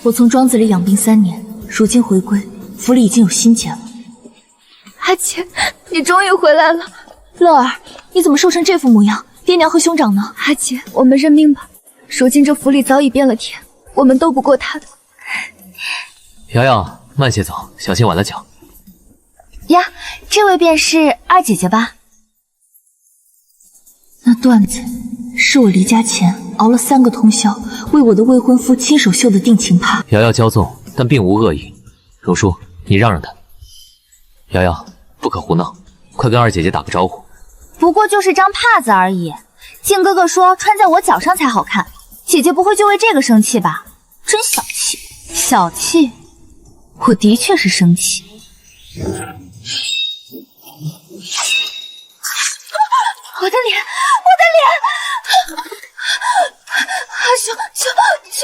我从庄子里养病3年，如今回归，府里已经有新监了。阿姐，你终于回来了。乐儿，你怎么瘦成这副模样？爹娘和兄长呢？阿姐，我们认命吧。如今这府里早已变了天，我们斗不过他的。瑶瑶，慢些走，小心崴了脚。呀，这位便是二姐姐吧？那缎子是我离家前熬了3个通宵，为我的未婚夫亲手绣的定情帕。瑶瑶骄纵，但并无恶意。荣叔，你让让他。瑶瑶，不可胡闹，快跟二姐姐打个招呼。不过就是张帕子而已。靖哥哥说穿在我脚上才好看，姐姐不会就为这个生气吧？真小气！小气？我的确是生气。我的脸！阿兄，救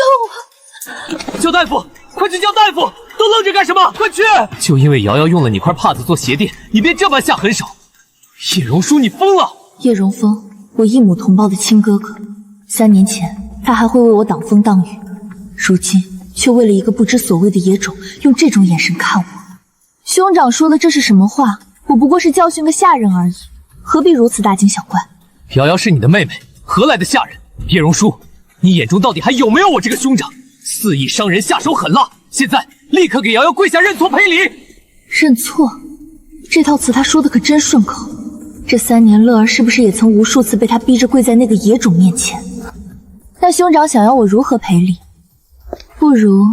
我！叫大夫，快去叫大夫！都愣着干什么？快去！就因为瑶瑶用了你块帕子做鞋垫，你便这般下狠手。叶荣叔，你疯了！叶荣峰，我异母同胞的亲哥哥，3年前他还会为我挡风挡雨，如今却为了一个不知所谓的野种，用这种眼神看我。兄长说的这是什么话？我不过是教训个下人而已，何必如此大惊小怪？瑶瑶是你的妹妹，何来的下人？叶荣叔，你眼中到底还有没有我这个兄长？肆意伤人，下手狠辣！现在立刻给瑶瑶跪下认错赔礼！认错？这套词他说的可真顺口。这3年，乐儿是不是也曾无数次被他逼着跪在那个野种面前？那兄长想要我如何赔礼？不如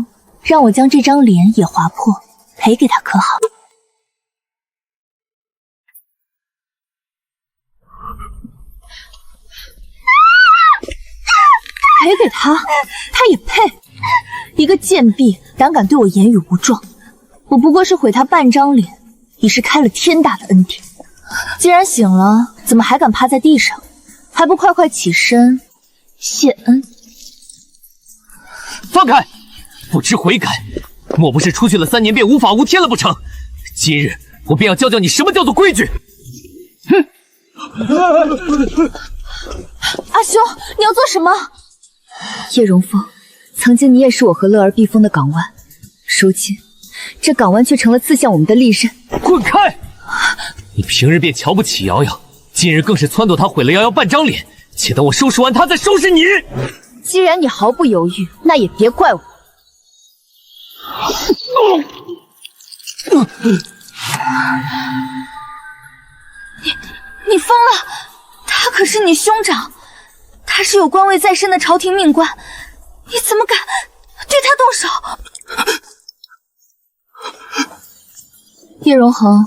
让我将这张脸也划破，赔给他可好？赔给他，他也配？一个贱婢，胆敢对我言语无状，我不过是毁他半张脸，已是开了天大的恩典。既然醒了，怎么还敢趴在地上？还不快快起身谢恩？放开！不知悔改，莫不是出去了3年便无法无天了不成？今日我便要教教你什么叫做规矩！哼！阿兄，你要做什么？叶荣峰，曾经你也是我和乐儿避风的港湾，如今这港湾却成了刺向我们的利刃。滚开！你平日便瞧不起瑶瑶，今日更是撺掇她毁了瑶瑶半张脸，且等我收拾完她再收拾你。既然你毫不犹豫，那也别怪我。你疯了！他可是你兄长，他是有官位在身的朝廷命官，你怎么敢对他动手？叶荣恒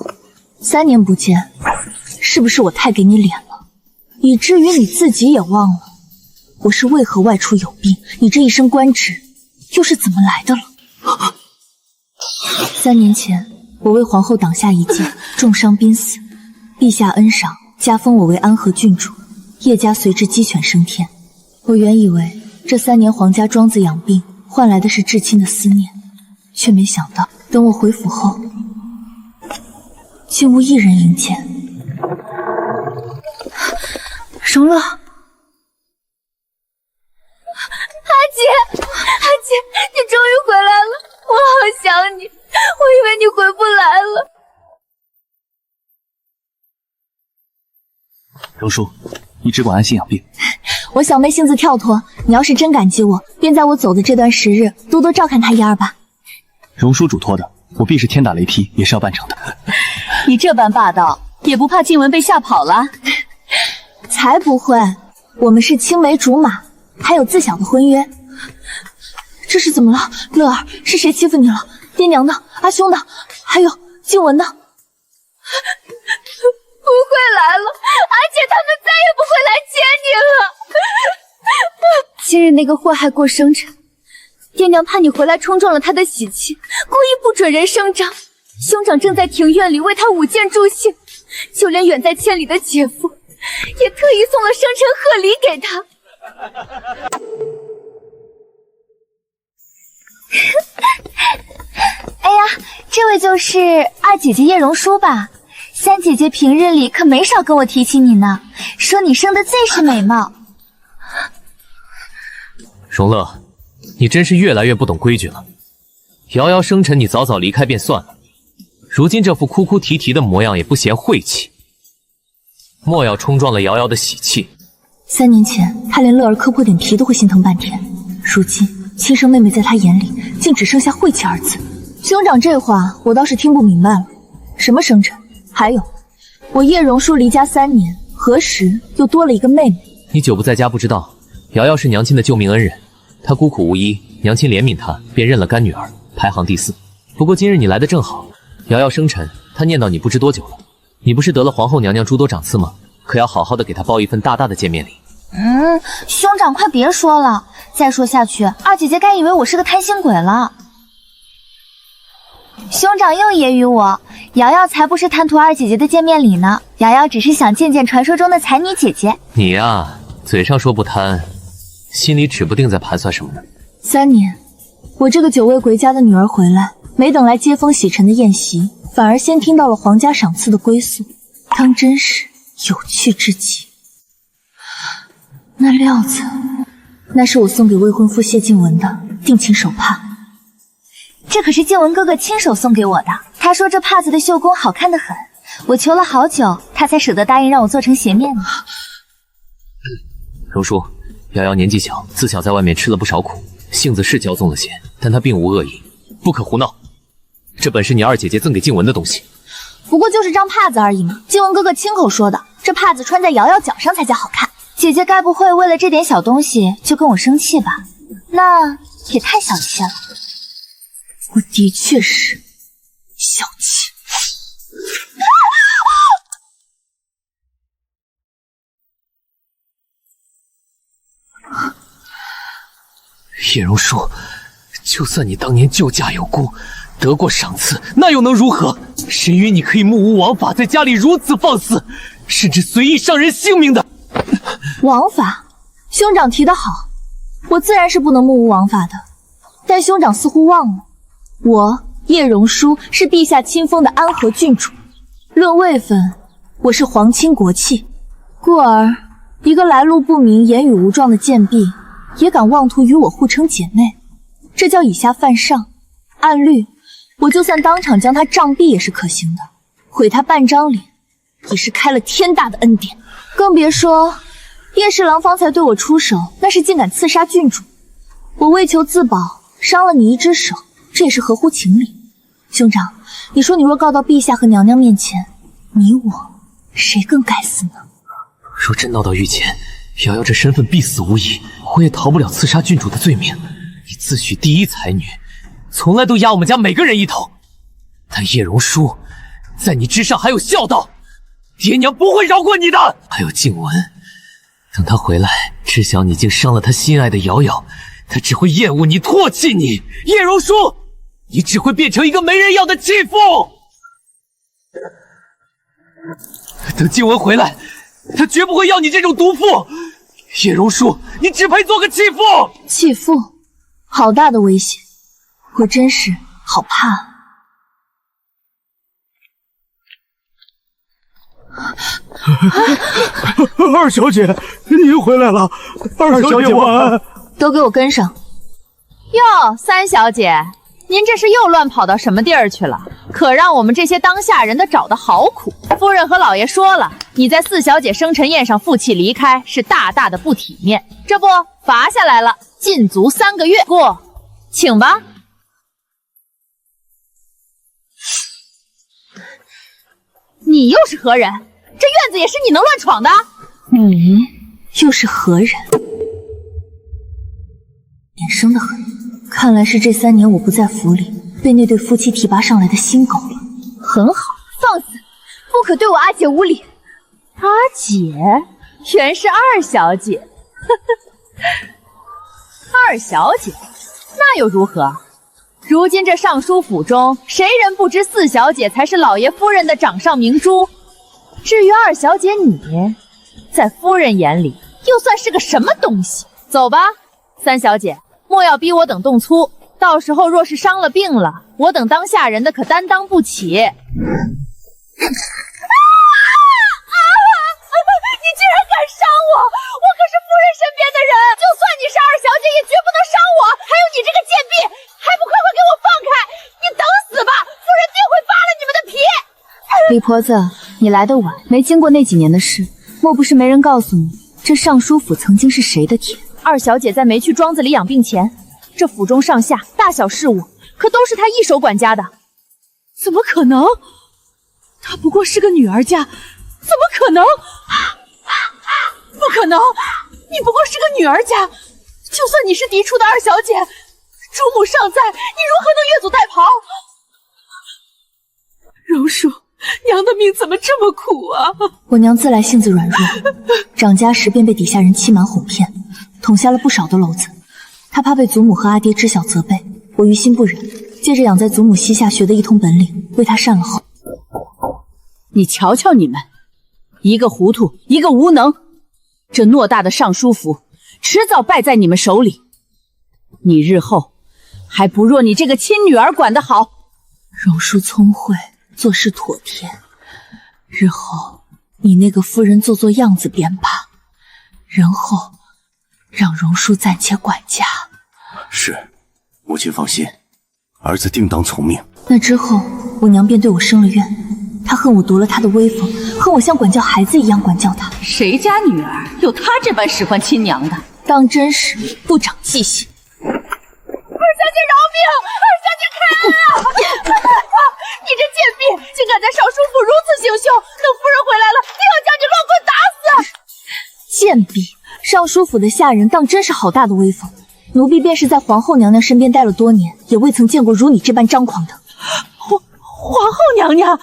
，3年不见，是不是我太给你脸了，以至于你自己也忘了我是为何外出有病，你这一身官职又是怎么来的了？3年前，我为皇后挡下一剑，重伤濒死，陛下恩赏，加封我为安和郡主，叶家随之鸡犬升天。我原以为这3年皇家庄子养病，换来的是至亲的思念，却没想到等我回府后，竟无一人迎接。荣乐，阿姐，你终于回来了，我好想你，我以为你回不来了。荣叔，你只管安心养病。我小妹性子跳脱，你要是真感激我，便在我走的这段时日多多照看她一二吧。荣叔嘱托的，我必是天打雷劈也是要办成的。你这般霸道，也不怕静雯被吓跑了？才不会，我们是青梅竹马，还有自小的婚约。这是怎么了？乐儿，是谁欺负你了？爹娘呢？阿兄呢？还有静雯呢？不会来了，而且他们再也不会来接你了。今日那个祸害过生辰，爹娘怕你回来冲撞了他的喜气，故意不准人声张。兄长正在庭院里为他舞剑助兴，就连远在千里的姐夫也特意送了生辰贺礼给他。哎呀，这位就是二姐姐叶荣舒吧？3姐姐平日里可没少跟我提起你呢，说你生的最是美貌。荣乐，你真是越来越不懂规矩了。瑶瑶生辰，你早早离开便算了，如今这副哭哭啼啼的模样也不嫌晦气，莫要冲撞了瑶瑶的喜气。3年前，他连乐儿磕破点皮都会心疼半天，如今亲生妹妹在他眼里竟只剩下晦气二字。兄长这话我倒是听不明白了，什么生辰？还有，我叶榕树离家3年，何时又多了一个妹妹？你久不在家不知道，瑶瑶是娘亲的救命恩人，她孤苦无依，娘亲怜悯她，便认了干女儿，排行第4。不过今日你来的正好，瑶瑶生辰，她念叨你不知多久了。你不是得了皇后娘娘诸多赏赐吗？可要好好的给她包一份大大的见面礼。兄长快别说了，再说下去，二姐姐该以为我是个贪心鬼了。兄长又揶揄我，瑶瑶才不是贪图二姐姐的见面礼呢，瑶瑶只是想见见传说中的才女姐姐。你呀，嘴上说不贪，心里指不定在盘算什么呢。3年，我这个久未回家的女儿回来，没等来接风洗尘的宴席，反而先听到了皇家赏赐的归宿，当真是有趣至极。那料子，那是我送给未婚夫谢静文的定情手帕。这可是静文哥哥亲手送给我的，他说这帕子的绣工好看得很，我求了好久，他才舍得答应让我做成鞋面呢。榕树，瑶瑶年纪小，自小在外面吃了不少苦，性子是骄纵了些，但她并无恶意，不可胡闹。这本是你二姐姐赠给静文的东西，不过就是张帕子而已嘛。静文哥哥亲口说的，这帕子穿在瑶瑶脚上才叫好看。姐姐该不会为了这点小东西就跟我生气吧？那也太小气了。我的确是小气。叶榕树，就算你当年救驾有功，得过赏赐，那又能如何？谁允你可以目无王法，在家里如此放肆，甚至随意伤人性命的？王法，兄长提得好，我自然是不能目无王法的。但兄长似乎忘了，我叶榕树是陛下亲封的安和郡主，论位分，我是皇亲国戚。故而，一个来路不明、言语无状的贱婢，也敢妄图与我互称姐妹，这叫以下犯上。按律，我就算当场将他杖毙也是可行的，毁他半张脸，也是开了天大的恩典。更别说叶侍郎方才对我出手，那是竟敢刺杀郡主。我为求自保，伤了你一只手，这也是合乎情理。兄长，你说你若告到陛下和娘娘面前，你我谁更该死呢？若真闹到御前，瑶瑶这身份必死无疑，我也逃不了刺杀郡主的罪名。你自诩第一才女，从来都压我们家每个人一头，但叶榕树，在你之上还有孝道，爹娘不会饶过你的。还有静文，等他回来，知晓你竟伤了他心爱的瑶瑶，他只会厌恶你，唾弃你。叶榕树，你只会变成一个没人要的弃妇。等静文回来，他绝不会要你这种毒妇。叶榕树，你只配做个弃妇。弃妇，好大的危险，我真是好怕。二小姐，您回来了。二小姐晚安。都给我跟上。哟，三小姐，您这是又乱跑到什么地儿去了？可让我们这些当下人的找的好苦。夫人和老爷说了，你在四小姐生辰宴上负气离开，是大大的不体面。这不，罚下来了，禁足3个月。过，请吧。你又是何人？这院子也是你能乱闯的？你又是何人？眼生得很，看来是这3年我不在府里，被那对夫妻提拔上来的新狗了。很好，放肆，不可对我阿姐无礼。阿姐，原是二小姐。二小姐，那又如何？如今这尚书府中，谁人不知四小姐才是老爷夫人的掌上明珠？至于二小姐你，在夫人眼里又算是个什么东西？走吧，三小姐，莫要逼我等动粗，到时候若是伤了病了，我等当下人的可担当不起。你竟然敢伤我！我可是夫人身边的人，就算你是二小姐，也绝不能伤我！还有你这个贱婢，还不快快给我放开！你等死吧，夫人定会扒了你们的皮！李婆子，你来得晚，没经过那几年的事，莫不是没人告诉你，这尚书府曾经是谁的田？二小姐在没去庄子里养病前，这府中上下大小事务，可都是她一手管家的。怎么可能？她不过是个女儿家，怎么可能？不可能！你不过是个女儿家，就算你是嫡出的二小姐，主母尚在，你如何能越俎代庖？荣叔，娘的命怎么这么苦啊？我娘自来性子软弱，长家时便被底下人欺瞒哄骗，捅下了不少的篓子。她怕被祖母和阿爹知晓责备，我于心不忍，借着养在祖母膝下学的一通本领，为她善了后。你瞧瞧你们，一个糊涂，一个无能，这偌大的尚书府，迟早败在你们手里。你日后还不若你这个亲女儿管得好。荣叔聪慧，做事妥帖，日后你那个夫人做做样子便罢，然后让荣叔暂且管家。是，母亲放心，儿子定当从命。那之后，我娘便对我生了怨，她恨我夺了她的威风，恨我像管教孩子一样管教她。谁家女儿有她这般使唤亲娘的？当真是不长记性。二小姐饶命！二小姐开恩啊！你这贱婢，竟敢在尚书府如此行凶！等夫人回来了，定要将你乱棍打死！贱婢，尚书府的下人当真是好大的威风。奴婢便是在皇后娘娘身边待了多年，也未曾见过如你这般张狂的。皇后娘娘，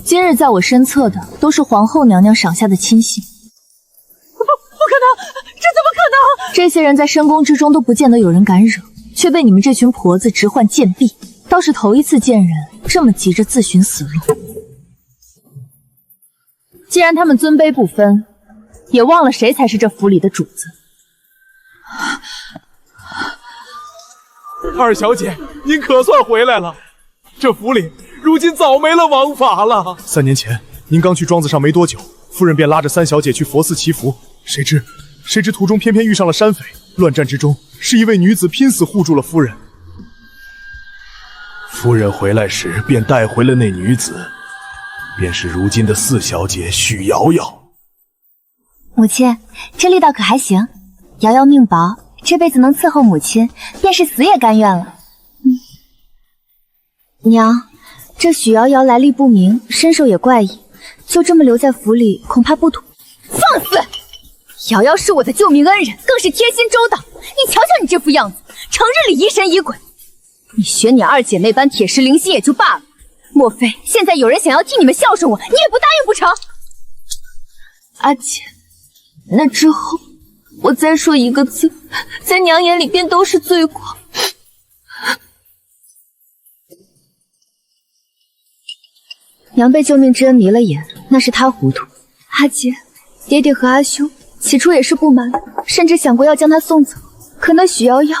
今日在我身侧的都是皇后娘娘赏下的亲信。不可能，这怎么可能？这些人在深宫之中都不见得有人敢惹，却被你们这群婆子直唤贱婢，倒是头一次见人这么急着自寻死路。既然他们尊卑不分，也忘了谁才是这府里的主子。二小姐，您可算回来了。这府里如今早没了王法了。3年前，您刚去庄子上没多久，夫人便拉着3小姐去佛寺祈福，谁知途中偏偏遇上了山匪，乱战之中，是一位女子拼死护住了夫人。夫人回来时便带回了那女子，便是如今的4小姐许瑶瑶。母亲，这力道可还行？瑶瑶命薄，这辈子能伺候母亲，便是死也甘愿了。娘，这许瑶瑶来历不明，身手也怪异，就这么留在府里，恐怕不妥。放肆！瑶瑶是我的救命恩人，更是贴心周到。你瞧瞧你这副样子，成日里疑神疑鬼。你学你二姐那般铁石灵心也就罢了，莫非现在有人想要替你们孝顺我，你也不答应不成？阿姐，那之后我再说一个字，在娘眼里便都是罪过。娘被救命之恩迷了眼，那是她糊涂。阿姐，爹爹和阿兄起初也是不满，甚至想过要将她送走，可那许瑶瑶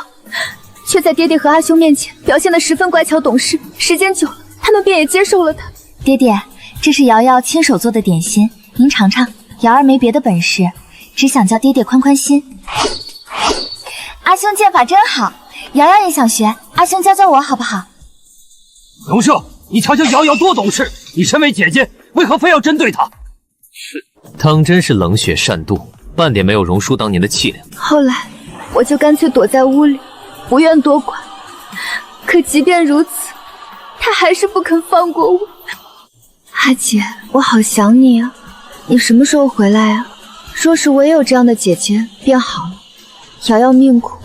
却在爹爹和阿兄面前表现得十分乖巧懂事，时间久了，他们便也接受了她。爹爹，这是瑶瑶亲手做的点心，您尝尝。瑶儿没别的本事，只想叫爹爹宽宽心。阿兄剑法真好，瑶瑶也想学，阿兄教教我好不好？荣叔，你瞧瞧瑶瑶多懂事，你身为姐姐，为何非要针对她？当真是冷血善妒，半点没有荣叔当年的气量。后来我就干脆躲在屋里，不愿多管。可即便如此，他还是不肯放过我。阿姐，我好想你啊，你什么时候回来啊？若是我也有这样的姐姐便好了。瑶瑶命苦，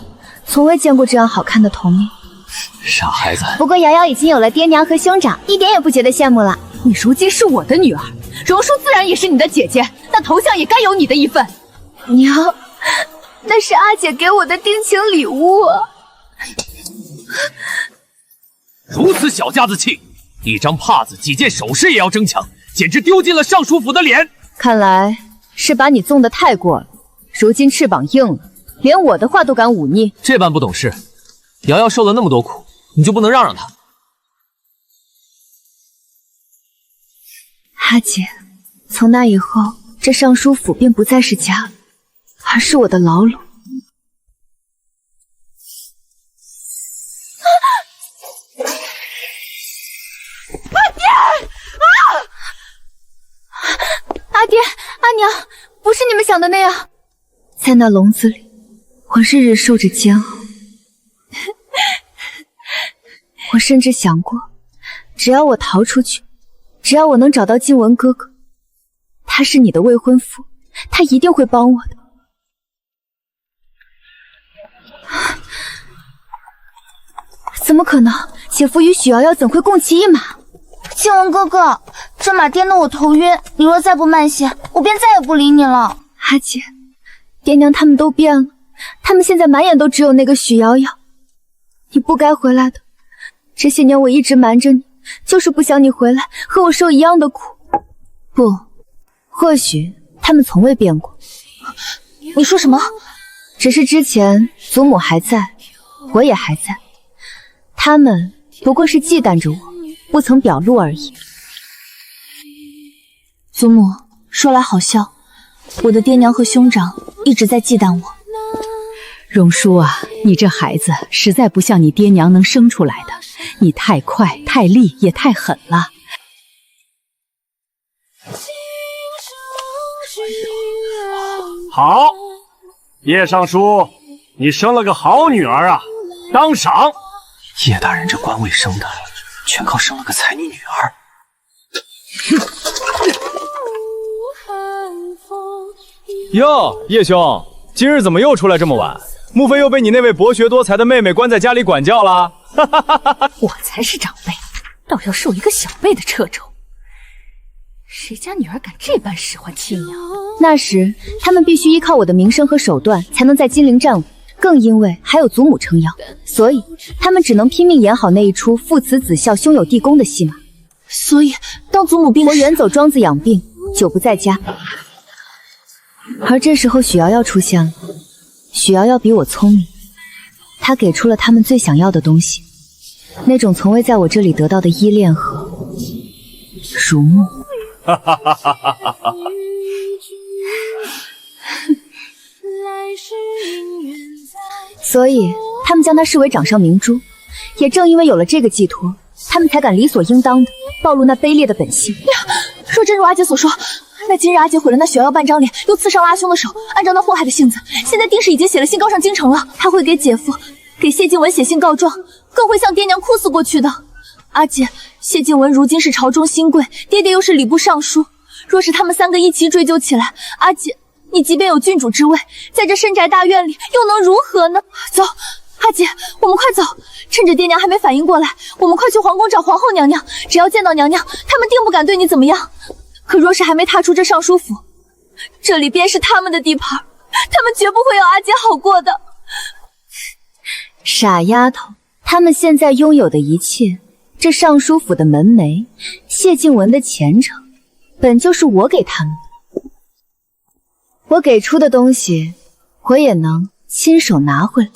从未见过这样好看的童年。傻孩子，不过瑶瑶已经有了爹娘和兄长，一点也不觉得羡慕了。你如今是我的女儿，荣叔自然也是你的姐姐，那头像也该有你的一份。娘，那是阿姐给我的定情礼物啊。如此小家子气，一张帕子几件首饰也要争抢，简直丢尽了尚书府的脸。看来是把你纵得太过了，如今翅膀硬了，连我的话都敢忤逆。这般不懂事，瑶瑶受了那么多苦，你就不能让让她？阿姐，从那以后，这尚书府便不再是家了，而是我的牢笼。想的那样，在那笼子里，我日日受着煎熬。我甚至想过，只要我逃出去，只要我能找到静雯哥哥，他是你的未婚夫，他一定会帮我的。怎么可能？姐夫与许瑶瑶怎会共骑一马？静雯哥哥，这马颠得我头晕，你若再不慢些，我便再也不理你了。阿姐，爹娘他们都变了，他们现在满眼都只有那个许瑶瑶。你不该回来的，这些年我一直瞒着你，就是不想你回来和我受一样的苦。不，或许他们从未变过。你说什么？只是之前祖母还在，我也还在，他们不过是忌惮着我，不曾表露而已。祖母，说来好笑，我的爹娘和兄长一直在忌惮我。荣叔啊，你这孩子实在不像你爹娘能生出来的，你太快、太利，也太狠了。好，叶尚书，你生了个好女儿啊，当赏。叶大人这官位升的，全靠生了个才女女儿。哟，叶兄，今日怎么又出来这么晚？莫非又被你那位博学多才的妹妹关在家里管教了？我才是长辈，倒要受一个小辈的掣肘。谁家女儿敢这般使唤亲娘？那时他们必须依靠我的名声和手段才能在金陵站稳，更因为还有祖母撑腰，所以他们只能拼命演好那一出父慈子孝、兄友弟恭的戏码。所以当祖母病我远走庄子养病，久不在家。而这时候许瑶瑶出现了。许瑶瑶比我聪明，她给出了他们最想要的东西，那种从未在我这里得到的依恋和如沐。所以他们将它视为掌上明珠，也正因为有了这个寄托，他们才敢理所应当的暴露那卑劣的本性。若真如阿姐所说，那今日阿姐毁了那雪瑶半张脸，又刺伤了阿兄的手，按照那祸害的性子，现在定是已经写了信告上京城了。他会给姐夫、给谢静雯写信告状，更会向爹娘哭死过去的。阿姐，谢静雯如今是朝中新贵，爹爹又是礼部尚书，若是他们三个一起追究起来，阿姐，你即便有郡主之位，在这深宅大院里又能如何呢？走，阿姐，我们快走，趁着爹娘还没反应过来，我们快去皇宫找皇后娘娘。只要见到娘娘，他们定不敢对你怎么样。可若是还没踏出这尚书府，这里便是他们的地盘，他们绝不会有阿姐好过的。傻丫头，他们现在拥有的一切，这尚书府的门楣，谢静雯的前程，本就是我给他们的。我给出的东西，我也能亲手拿回来。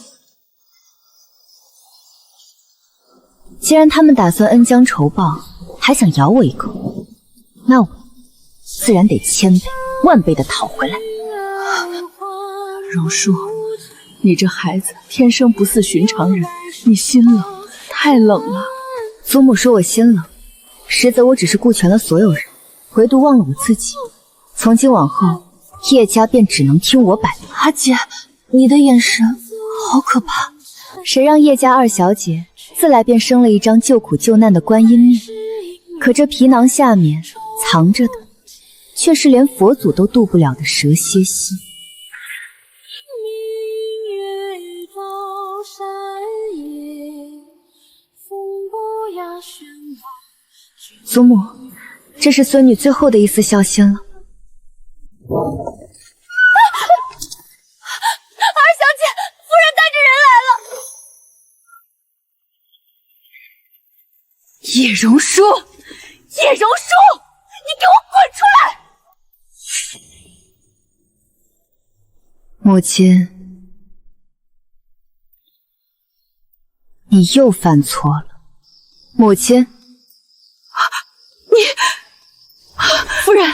既然他们打算恩将仇报，还想咬我一口，那我自然得千倍万倍的讨回来。荣叔，你这孩子天生不似寻常人，你心冷，太冷了。祖母说我心冷，实则我只是顾全了所有人，唯独忘了我自己。从今往后，叶家便只能听我摆布。阿姐，你的眼神好可怕。谁让叶家二小姐自来便生了一张救苦救难的观音面，可这皮囊下面藏着的，却是连佛祖都渡不了的蛇蝎心。祖母，这是孙女最后的一丝孝心了。二小姐，夫人带着人来了。叶荣书，叶荣书，你给我滚出来！母亲，你又犯错了。母亲，夫人，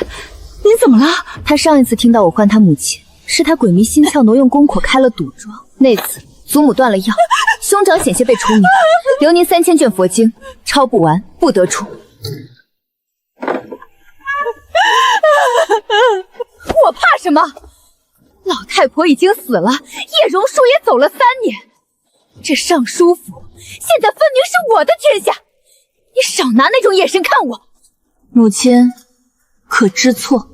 您怎么了？他上一次听到我唤他母亲，是他鬼迷心窍挪用公口开了赌庄，那次祖母断了药，兄长险些被除名，留您3000卷佛经，抄不完不得出。我怕什么？老太婆已经死了，叶榕树也走了3年，这尚书府现在分明是我的天下，你少拿那种眼神看我。母亲可知错？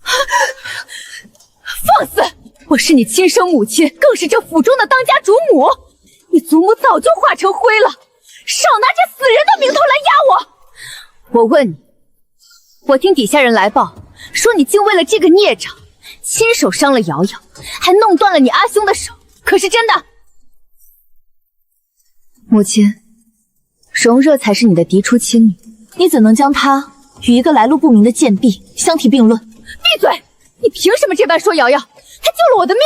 放肆！我是你亲生母亲，更是这府中的当家主母，你祖母早就化成灰了，少拿这死人的名头来压我！我问你，我听底下人来报，说你竟为了这个孽障，亲手伤了瑶瑶，还弄断了你阿兄的手，可是真的？母亲，容热才是你的嫡出亲女，你怎能将她与一个来路不明的贱婢相提并论？闭嘴！你凭什么这般说瑶瑶？她救了我的命！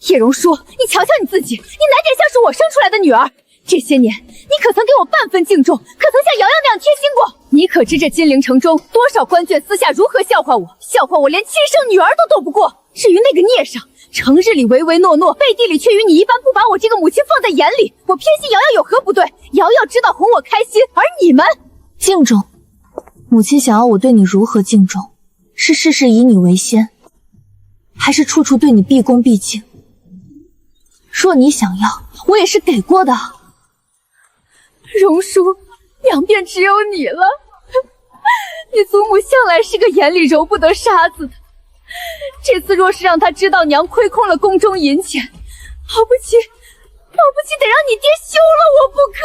叶榕说：“你瞧瞧你自己，你哪点像是我生出来的女儿？这些年，你可曾给我半分敬重？可曾像瑶瑶那样贴心过？你可知这金陵城中多少官眷私下如何笑话我？笑话我连亲生女儿都斗不过。至于那个孽上，成日里唯唯诺诺，背地里却与你一般不把我这个母亲放在眼里。我偏心瑶瑶有何不对？瑶瑶知道哄我开心，而你们敬重。母亲想要我对你如何敬重？是事事以你为先，还是处处对你毕恭毕敬？若你想要，我也是给过的。榕叔，娘便只有你了。你祖母向来是个眼里揉不得沙子的，这次若是让她知道娘亏空了宫中银钱，保不齐得让你爹休了我不可。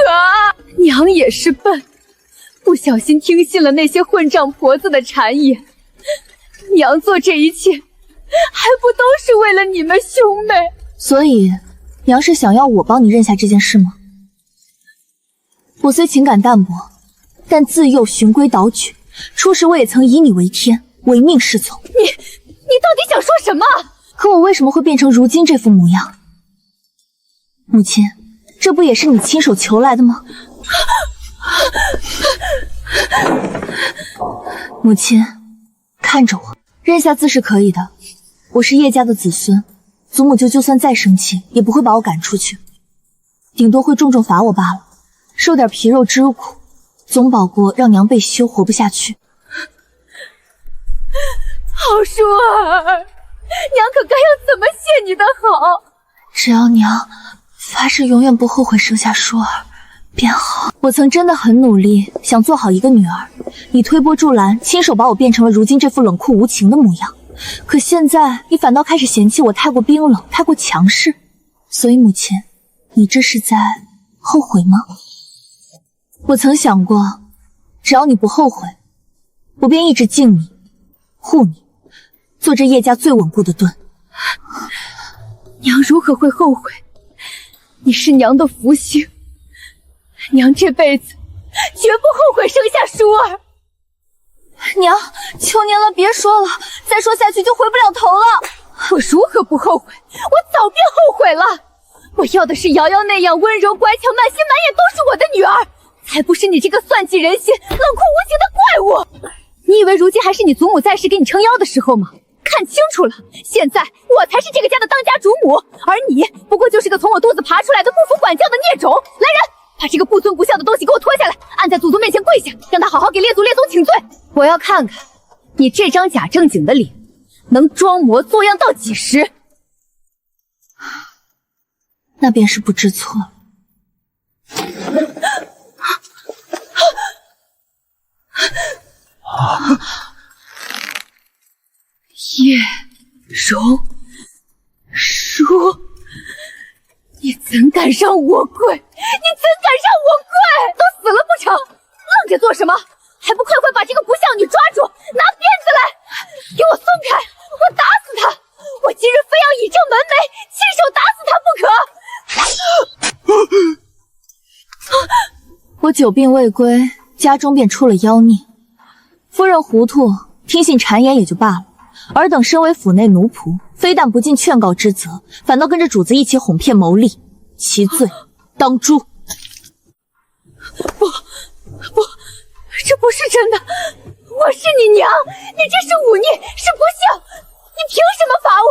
娘也是笨，不小心听信了那些混账婆子的谗言。娘做这一切，还不都是为了你们兄妹？所以，娘是想要我帮你认下这件事吗？我虽情感淡薄，但自幼循规蹈矩，初时我也曾以你为天，唯命是从。你到底想说什么？可我为什么会变成如今这副模样？母亲，这不也是你亲手求来的吗？母亲，看着我，认下自是可以的。我是叶家的子孙，祖母就算再生气，也不会把我赶出去，顶多会重重罚我罢了，受点皮肉之苦，总保过让娘被休活不下去。好叔儿，娘可该要怎么谢你的好？只要娘发誓永远不后悔生下舒儿便好。我曾真的很努力，想做好一个女儿，你推波助澜，亲手把我变成了如今这副冷酷无情的模样。可现在你反倒开始嫌弃我太过冰冷，太过强势。所以母亲，你这是在后悔吗？我曾想过，只要你不后悔，我便一直敬你，护你，做这叶家最稳固的盾。娘如何会后悔？你是娘的福星，娘这辈子绝不后悔生下舒儿。娘，求您了，别说了，再说下去就回不了头了。我如何不后悔？我早便后悔了。我要的是瑶瑶那样温柔乖巧、满心满眼都是我的女儿，才不是你这个算计人心、冷酷无情的怪物。你以为如今还是你祖母在世给你撑腰的时候吗？看清楚了，现在我才是这个家的当家主母，而你不过就是个从我肚子爬出来的不服管教的孽种。来人，把这个不尊不孝的东西给我拖下来，按在祖宗面前跪下，让他好好给列祖列宗请罪。我要看看你这张假正经的脸能装模作样到几时。那便是不知错了。叶榕书，你怎敢让我跪？你怎敢让我跪？都死了不成？愣着做什么？还不快快把这个不孝女抓住，拿鞭子来！给我松开！我打死她！我今日非要以正门楣，亲手打死她不可！我久病未归，家中便出了妖孽。夫人糊涂，听信谗言也就罢了，尔等身为府内奴仆，非但不尽劝告之责，反倒跟着主子一起哄骗谋利，其罪当诛。不，这不是真的！我是你娘，你这是忤逆，是不孝！你凭什么罚我？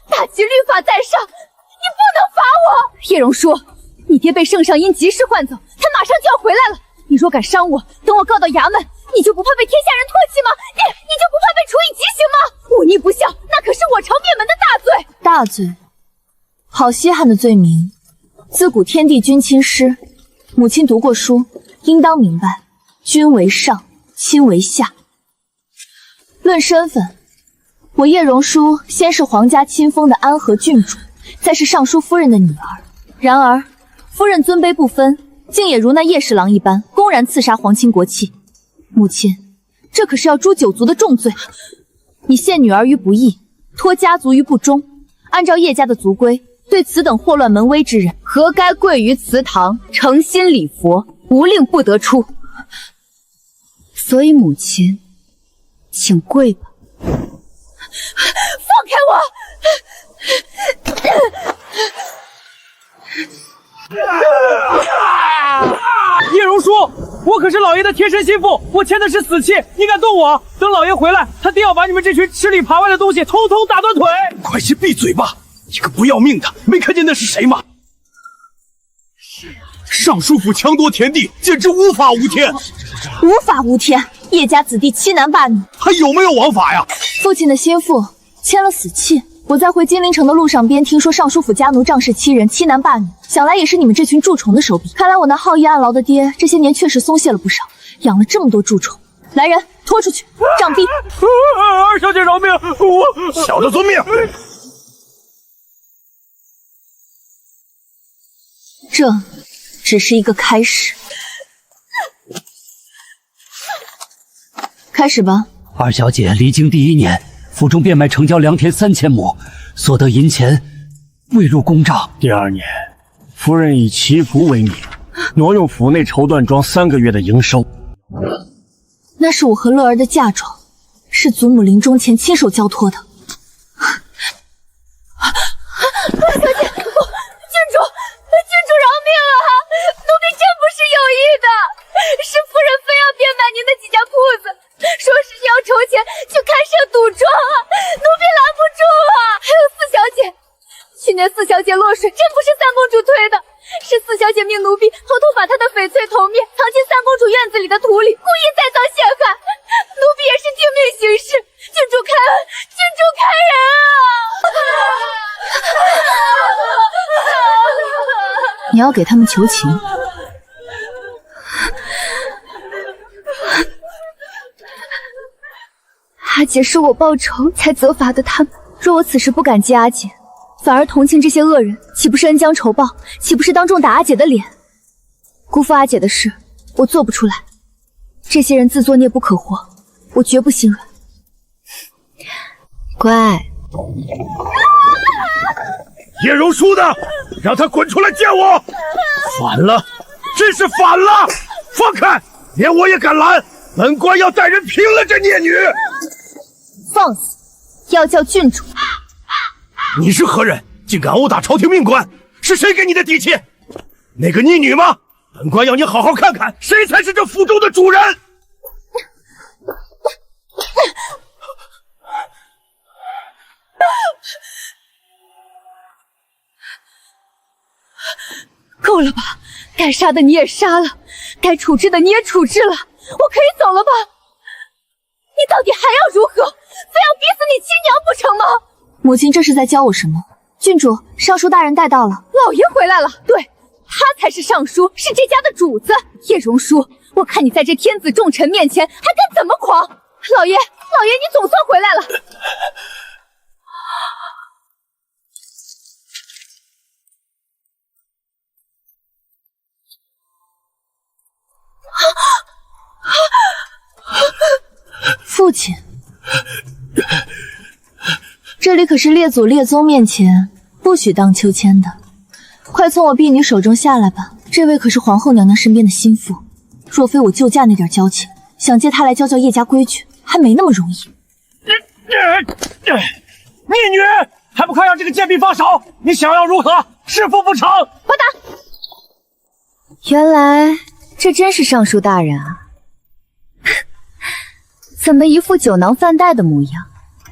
大齐律法在上，你不能罚我！叶榕说，你爹被圣上因急事唤走，他马上就要回来了。你若敢伤我，等我告到衙门，你就不怕被天下人唾弃吗？你就不怕被处以极刑吗？忤逆不孝，那可是我朝灭门的大罪。大罪？好稀罕的罪名。自古天地君亲师，母亲读过书，应当明白，君为上，亲为下。论身份，我叶荣舒先是皇家亲封的安和郡主，再是尚书夫人的女儿。然而，夫人尊卑不分，竟也如那叶侍郎一般，公然刺杀皇亲国戚。母亲，这可是要诛九族的重罪。你陷女儿于不义，拖家族于不忠，按照叶家的族规，对此等祸乱门威之人，何该跪于祠堂，诚心礼佛，无令不得出。所以母亲，请跪吧。放开我！叶荣舒，我可是老爷的贴身心腹，我签的是死契，你敢动我？等老爷回来，他定要把你们这群吃里扒外的东西统统打断腿！快些闭嘴吧！你个不要命的，没看见那是谁吗？尚书府强夺田地，简直无法无天！无法无天！叶家子弟欺男霸女，还有没有王法呀？父亲的心腹签了死契。我在回金陵城的路上边听说尚书府家奴仗势欺人，欺男霸女，想来也是你们这群蛀虫的手笔。看来我那好逸暗劳的爹这些年确实松懈了不少，养了这么多蛀虫。来人，拖出去，杖毙！二小姐饶命！我小的遵命。这只是一个开始，开始吧。二小姐离京第1年，府中变卖成交良田3000亩，所得银钱未入公账。第2年，夫人以祈福为名，挪用府内绸缎庄3个月的营收。那是我和乐儿的嫁妆，是祖母临终前亲手交托的。郡主饶命啊！奴婢真不是有意的，是夫人非要变卖您的几家铺子，说是要筹钱去开设赌庄啊，奴婢拦不住啊！还有四小姐，去年四小姐落水，真不是三公主推的，是四小姐命奴婢偷偷把她的翡翠头面藏进三公主院子里的土里，故意栽赃陷害，奴婢也是听命行事。郡主开恩，郡主开人啊！你要给他们求情？阿姐是我报仇才责罚的他们，若我此时不感激阿姐，反而同情这些恶人，岂不是恩将仇报？岂不是当众打阿姐的脸？辜负阿姐的事，我做不出来。这些人自作孽不可活，我绝不心软。乖。叶荣舒的，让他滚出来见我！反了，真是反了！放开，连我也敢拦！本官要带人平了这孽女！放肆！要叫郡主！你是何人？竟敢殴打朝廷命官？是谁给你的底气？那个逆女吗？本官要你好好看看，谁才是这府中的主人！够了吧？该杀的你也杀了，该处置的你也处置了，我可以走了吧？你到底还要如何？非要逼死你亲娘不成吗？母亲这是在教我什么？郡主，尚书大人带到了。老爷回来了，对，他才是尚书，是这家的主子。叶荣舒，我看你在这天子重臣面前还敢怎么狂？老爷，你总算回来了。父亲，这里可是列祖列宗面前不许荡秋千的，快从我婢女手中下来吧。这位可是皇后娘娘身边的心腹，若非我救驾那点交情，想借她来教教叶家规矩，还没那么容易。逆女，还不快让这个贱婢放手！你想要如何？是否不成？快打！原来这真是尚书大人啊！怎么一副酒囊饭袋的模样？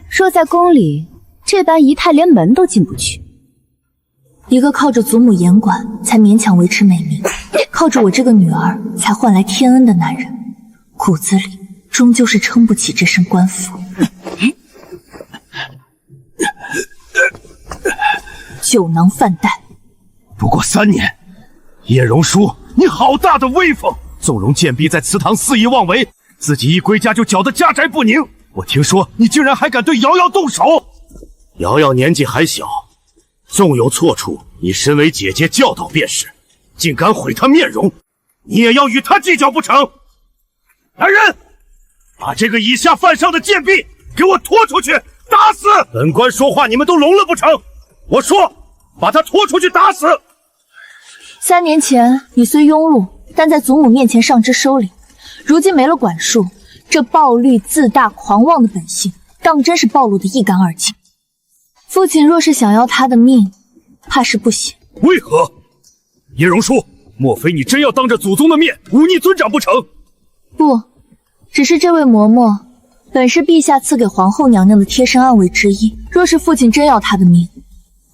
若在宫里，这般仪态连门都进不去。一个靠着祖母严管才勉强维持美名，靠着我这个女儿才换来天恩的男人，骨子里终究是撑不起这身官服。酒囊饭袋。不过3年，叶荣书，你好大的威风！纵容贱婢在祠堂肆意妄为，自己一归家就搅得家宅不宁。我听说你竟然还敢对瑶瑶动手！瑶瑶年纪还小，纵有错处，你身为姐姐教导便是。竟敢毁她面容，你也要与她计较不成？来人，把这个以下犯上的贱婢给我拖出去，打死！本官说话你们都聋了不成？我说，把她拖出去打死！3年前你虽庸碌，但在祖母面前上之收礼，如今没了管束，这暴戾自大狂妄的本性当真是暴露得一干二净。父亲若是想要他的命，怕是不行。为何？叶荣书，莫非你真要当着祖宗的面忤逆尊长不成？不，只是这位嬷嬷本是陛下赐给皇后娘娘的贴身暗卫之一，若是父亲真要她的命，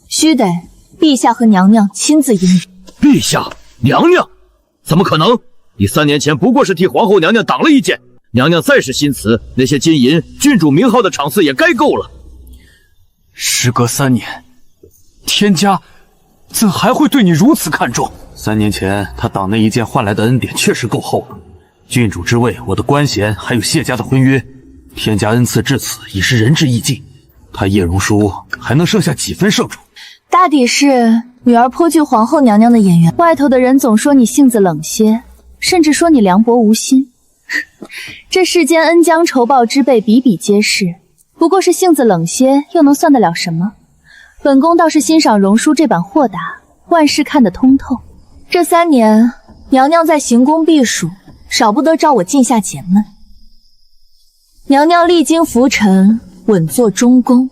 须得陛下和娘娘亲自引领。陛下、娘娘，怎么可能？你3年前不过是替皇后娘娘挡了一剑，娘娘再是心慈，那些金银、郡主名号的赏赐也该够了。时隔3年，天家怎还会对你如此看重？3年前他挡那一剑换来的恩典确实够厚了，郡主之位、我的官衔，还有谢家的婚约，天家恩赐至此已是仁至义尽。他叶荣书还能剩下几分胜处？大抵是女儿颇具皇后娘娘的眼缘，外头的人总说你性子冷些，甚至说你凉薄无心。这世间恩将仇报之辈比比皆是，不过是性子冷些，又能算得了什么？本宫倒是欣赏荣叔这般豁达，万事看得通透。这3年，娘娘在行宫避暑，少不得找我进下解闷。娘娘历经浮沉，稳坐中宫。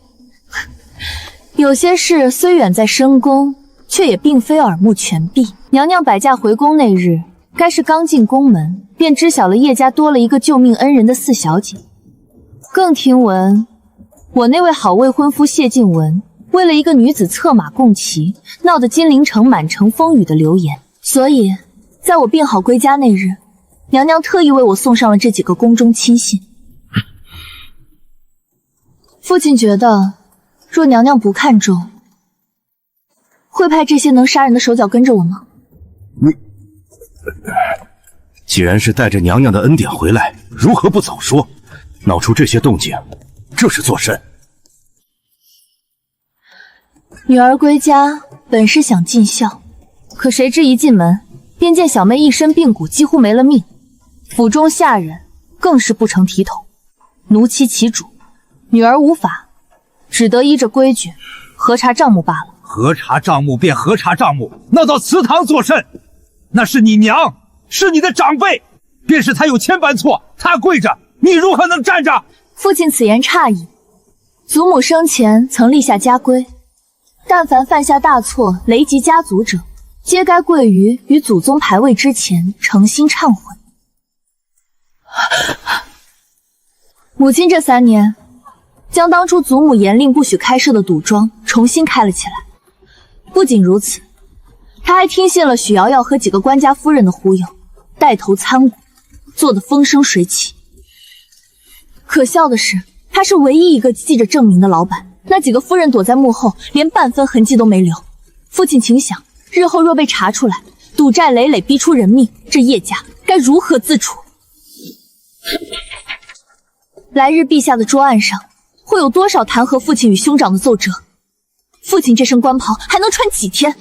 有些事虽远在深宫，却也并非耳目全闭。娘娘摆驾回宫那日，该是刚进宫门，便知晓了叶家多了一个救命恩人的4小姐。更听闻，我那位好未婚夫谢晋文，为了一个女子策马共骑，闹得金陵城满城风雨的流言。所以，在我病好归家那日，娘娘特意为我送上了这几个宫中亲信。父亲觉得，若娘娘不看重，会派这些能杀人的手脚跟着我吗？你既然是带着娘娘的恩典回来，如何不早说？闹出这些动静，这是作甚？女儿归家本是想尽孝，可谁知一进门，便见小妹一身病骨，几乎没了命。府中下人更是不成体统，奴欺其主。女儿无法，只得依着规矩核查账目罢了。核查账目便核查账目，闹到祠堂作甚？那是你娘，是你的长辈，便是他有千般错，他跪着，你如何能站着？父亲此言差矣。祖母生前曾立下家规，但凡犯下大错，雷及家族者，皆该跪于与祖宗牌位之前，诚心忏悔。母亲这3年，将当初祖母严令不许开设的赌庄重新开了起来。不仅如此，她还听信了许瑶瑶和几个官家夫人的忽悠，带头参股，做得风生水起。可笑的是，她是唯一一个记着证明的老板，那几个夫人躲在幕后，连半分痕迹都没留。父亲请想，日后若被查出来，赌债累累，逼出人命，这叶家该如何自处？来日陛下的桌案上，会有多少弹劾父亲与兄长的奏折？父亲这身官袍还能穿几天？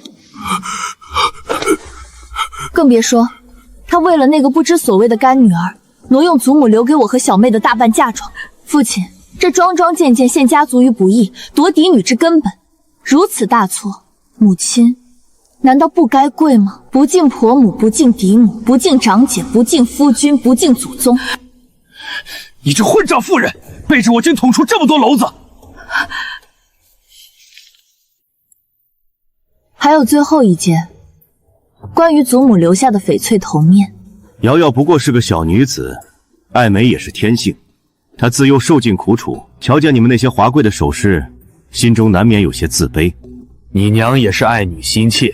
更别说他为了那个不知所谓的干女儿，挪用祖母留给我和小妹的大半嫁妆。父亲这桩桩件件陷家族于不义，夺嫡女之根本，如此大错，母亲难道不该跪吗？不敬婆母，不敬嫡母，不敬长姐，不敬夫君，不敬祖宗。你这混账妇人，背着我竟捅出这么多篓子！还有最后一件，关于祖母留下的翡翠头面。瑶瑶不过是个小女子，爱美也是天性。她自幼受尽苦楚，瞧见你们那些华贵的首饰，心中难免有些自卑。你娘也是爱女心切，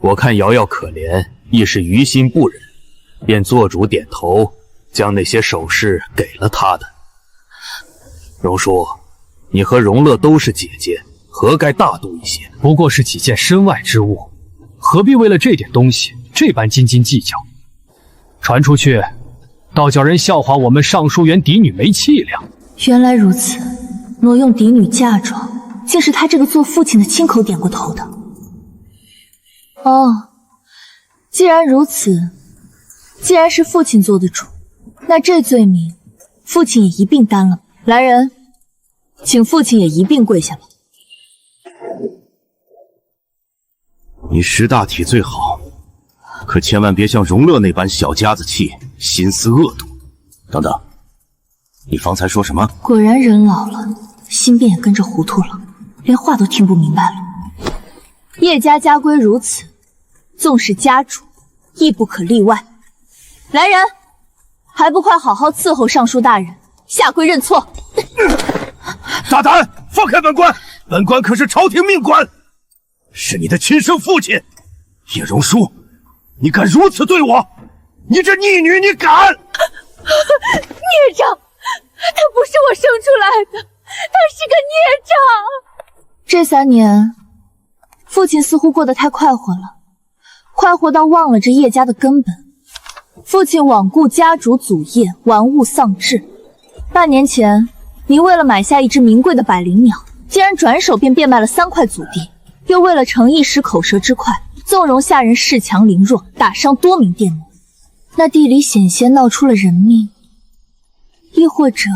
我看瑶瑶可怜，亦是于心不忍，便做主点头，将那些首饰给了她的。荣叔，你和荣乐都是姐姐，何该大度一些？不过是几件身外之物，何必为了这点东西这般斤斤计较？传出去，倒叫人笑话我们尚书园嫡女没气量。原来如此，挪用嫡女嫁妆，竟是他这个做父亲的亲口点过头的。哦，既然如此，既然是父亲做的主，那这罪名，父亲也一并担了。来人，请父亲也一并跪下吧。你识大体最好，可千万别像荣乐那般小家子气，心思恶毒。等等，你方才说什么？果然人老了，心便也跟着糊涂了，连话都听不明白了。叶家家规如此，纵是家主，亦不可例外。来人，还不快好好伺候尚书大人，下跪认错！大胆，放开本官！本官可是朝廷命官，是你的亲生父亲。叶荣书，你敢如此对我？你这逆女，你敢！孽障，他不是我生出来的，他是个孽障。这3年，父亲似乎过得太快活了，快活到忘了这叶家的根本。父亲罔顾家主祖业，玩物丧志。半年前，您为了买下一只名贵的百灵鸟，竟然转手便变卖了3块祖地，又为了逞一时口舌之快，纵容下人恃强凌弱，打伤多名佃农。那地里险些闹出了人命，亦或者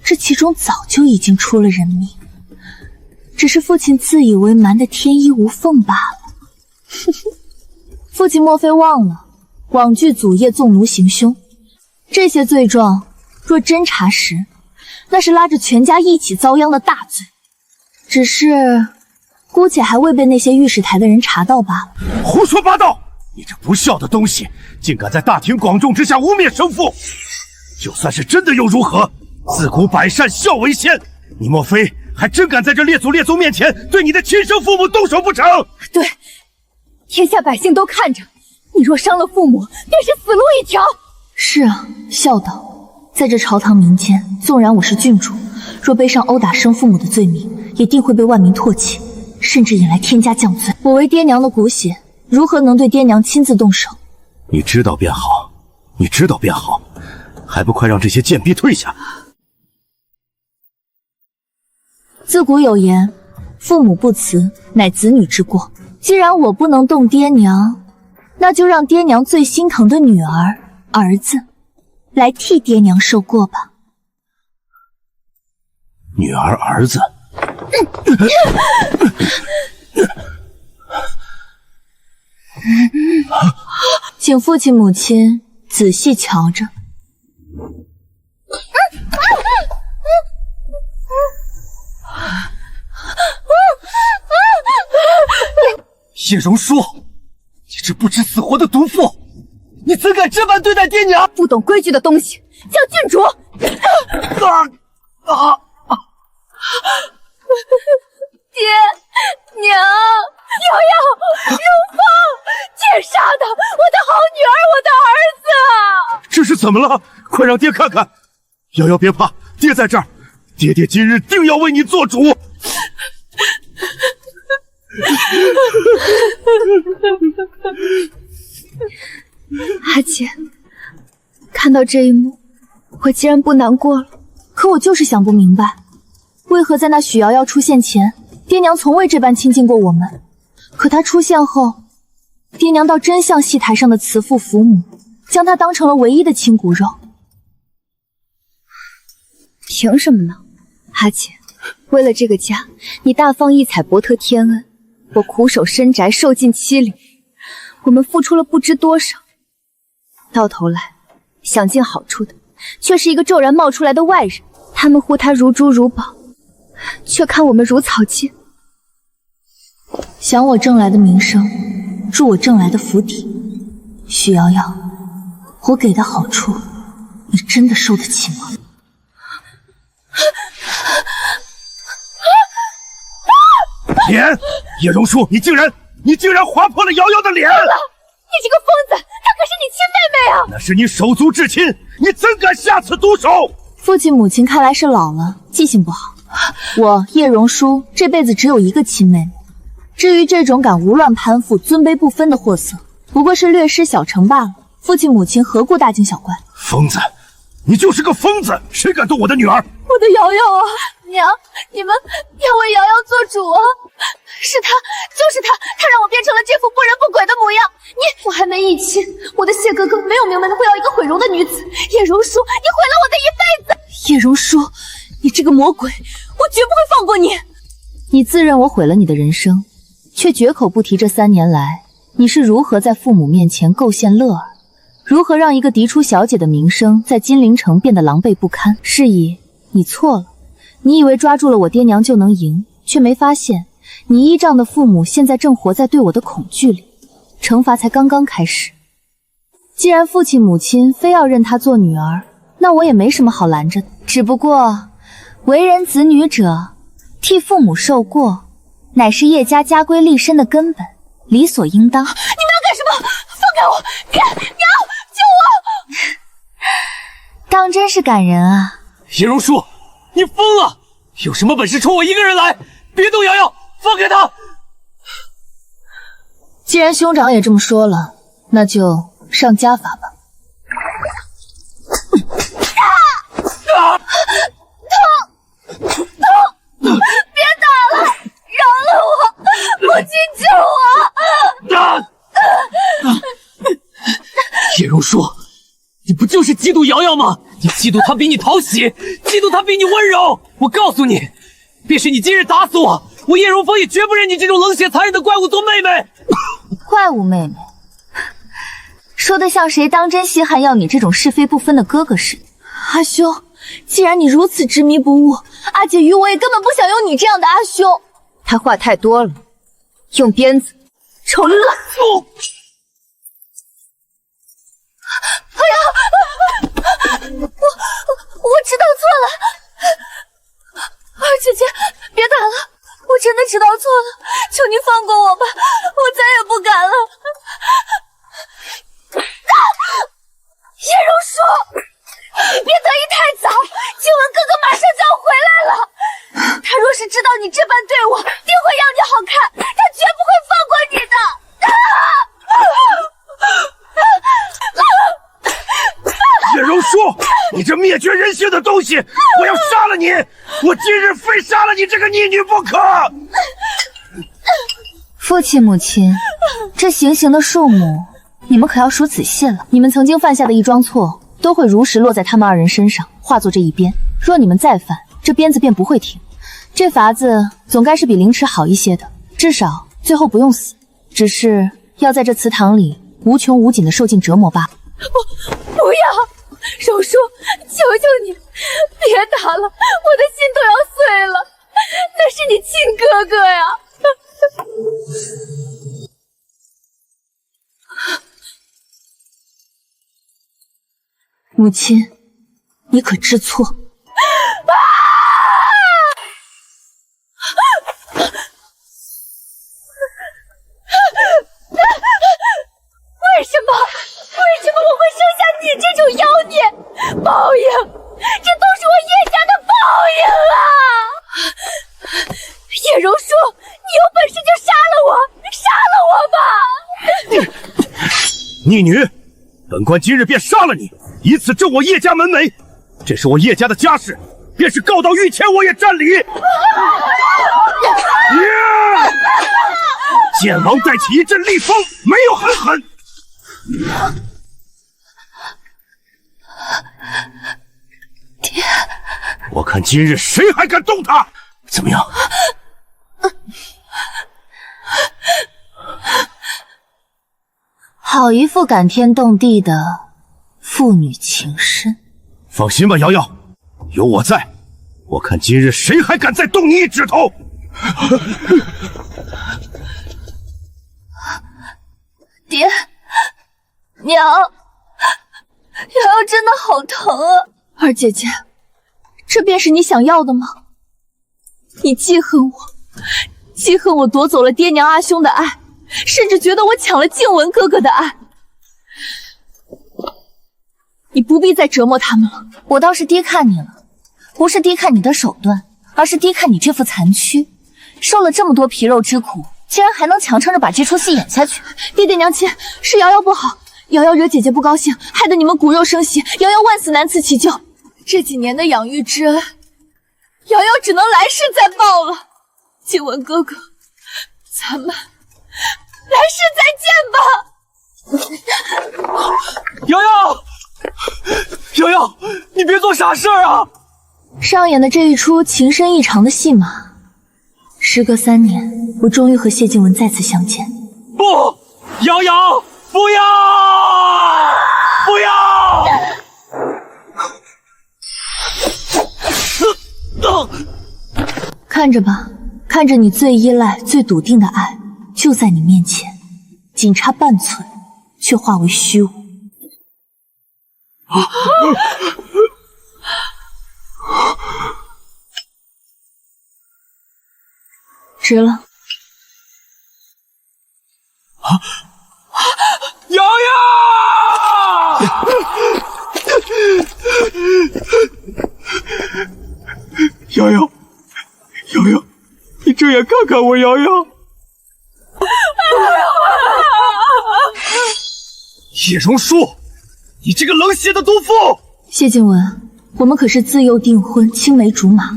这其中早就已经出了人命，只是父亲自以为瞒得天衣无缝罢了。父亲莫非忘了罔惧祖业，纵奴行凶，这些罪状若侦查时，那是拉着全家一起遭殃的大罪。只是姑且还未被那些御史台的人查到罢了。胡说八道！你这不孝的东西，竟敢在大庭广众之下污蔑生父！就算是真的又如何？自古百善孝为先，你莫非还真敢在这列祖列宗面前对你的亲生父母动手不成？对，天下百姓都看着，你若伤了父母，便是死路一条。是啊，孝道，在这朝堂民间，纵然我是郡主，若背上殴打生父母的罪名，也定会被万民唾弃，甚至引来天家降罪。我为爹娘的骨血，如何能对爹娘亲自动手？你知道便好，你知道便好，还不快让这些贱婢退下！自古有言，父母不慈，乃子女之过。既然我不能动爹娘，那就让爹娘最心疼的女儿、儿子来替爹娘受过吧。女儿、儿子，请父亲母亲仔细瞧着。叶荣书，你这不知死活的毒妇，你怎敢这般对待爹娘？不懂规矩的东西，叫郡主！爹娘，瑶瑶，荣芳，奸杀的，我的好女儿，我的儿子！这是怎么了？快让爹看看！瑶瑶别怕，爹在这儿，爹爹今日定要为你做主。阿姐，看到这一幕，我竟然不难过了。可我就是想不明白，为何在那许瑶瑶出现前，爹娘从未这般亲近过我们？可她出现后，爹娘倒真像戏台上的慈父扶母，将她当成了唯一的亲骨肉。凭什么呢？阿姐，为了这个家，你大放异彩，博特天恩，我苦守深宅，受尽欺凌，我们付出了不知多少，到头来想尽好处的，却是一个骤然冒出来的外人。他们护他如珠如宝，却看我们如草芥。想我挣来的名声，助我挣来的府邸，许瑶瑶，我给的好处，你真的受得起吗？脸，叶荣书，你竟然划破了瑶瑶的脸！你这个疯子，她可是你亲妹妹啊！那是你手足至亲，你怎敢下此毒手？父亲母亲看来是老了，记性不好。我叶荣舒这辈子只有一个亲妹妹，至于这种敢无乱攀附、尊卑不分的货色，不过是略施小惩罢了。父亲母亲何故大惊小怪？疯子，你就是个疯子！谁敢动我的女儿？我的瑶瑶啊！娘，你们要为瑶瑶做主啊！是他，就是他，他让我变成了这副不人不鬼的模样。我还没议亲，我的谢哥哥没有明白的会要一个毁容的女子。叶荣舒，你毁了我的一辈子！叶荣舒，你这个魔鬼，我绝不会放过你！你自认我毁了你的人生，却绝口不提这3年来你是如何在父母面前构陷乐儿，如何让一个嫡出小姐的名声在金陵城变得狼狈不堪。是以你错了，你以为抓住了我爹娘就能赢，却没发现你依仗的父母现在正活在对我的恐惧里，惩罚才刚刚开始。既然父亲母亲非要认她做女儿，那我也没什么好拦着的。只不过为人子女者，替父母受过，乃是叶家家规立身的根本，理所应当。你们要干什么？放开我！娘，救我！当真是感人啊。叶荣舒，你疯了！有什么本事冲我一个人来！别动瑶瑶，放开她！既然兄长也这么说了，那就上家法吧。痛！别打了，饶了我！母亲救我！叶荣舒，你不就是嫉妒瑶瑶吗？你嫉妒她比你讨喜，嫉妒她比你温柔。我告诉你，便是你今日打死我，我叶荣风也绝不认你这种冷血残忍的怪物做妹妹。怪物妹妹，说得像谁当真稀罕要你这种是非不分的哥哥似的。阿兄，既然你如此执迷不悟，阿姐与我也根本不想有你这样的阿兄。他话太多了，用鞭子抽烂。哎呀，我知道错了，二姐姐，别打了，我真的知道错了，求你放过我吧，我再也不敢了。叶荣舒，别得意太早，静雯哥哥马上就要回来了。他若是知道你这般对我，定会要你好看，他绝不会放过你的。叶荣舒，你这灭绝人性的东西，我要杀了你！我今日非杀了你这个逆女不可！父亲母亲，这行刑的数目，你们可要数仔细了。你们曾经犯下的一桩错，都会如实落在他们2人身上，化作这一鞭。若你们再犯，这鞭子便不会停。这法子总该是比凌迟好一些的，至少最后不用死，只是要在这祠堂里无穷无尽的受尽折磨罢了。不要，荣舒，求求你，别打了，我的心都要碎了。那是你亲哥哥呀！母亲，你可知错？为什么我会生下你这种妖孽？报应，这都是我叶家的报应啊！叶荣舒，你有本事就杀了我吧！逆女，本官今日便杀了你，以此正我叶家门楣。这是我叶家的家事，便是告到御前我也占理。剑王带起一阵厉风，没有很狠。爹，我看今日谁还敢动他？怎么样？好一副感天动地的父女情深。放心吧，瑶瑶，有我在，我看今日谁还敢再动你一指头！爹，娘，瑶瑶真的好疼啊！二姐姐，这便是你想要的吗？你记恨我，记恨我夺走了爹娘阿兄的爱，甚至觉得我抢了静雯哥哥的爱。你不必再折磨他们了，我倒是低看你了，不是低看你的手段，而是低看你这副残躯，受了这么多皮肉之苦，竟然还能强撑着把这出戏演下去。爹爹娘亲，是瑶瑶不好，瑶瑶惹姐姐不高兴，害得你们骨肉生息，瑶瑶万死难辞其咎。这几年的养育之恩，瑶瑶只能来世再报了。静雯哥哥，咱们来世再见吧。瑶瑶，瑶瑶，你别做傻事啊！上演的这一出情深意长的戏码，时隔3年，我终于和谢静雯再次相见。不，瑶瑶，不要，不要！看着吧，看着你最依赖、最笃定的爱，就在你面前，仅差半寸，却化为虚无。值了。瑶瑶，瑶瑶，瑶瑶，你睁眼看看我，瑶瑶。叶榕树，你这个冷血的毒妇！谢静雯，我们可是自幼订婚，青梅竹马。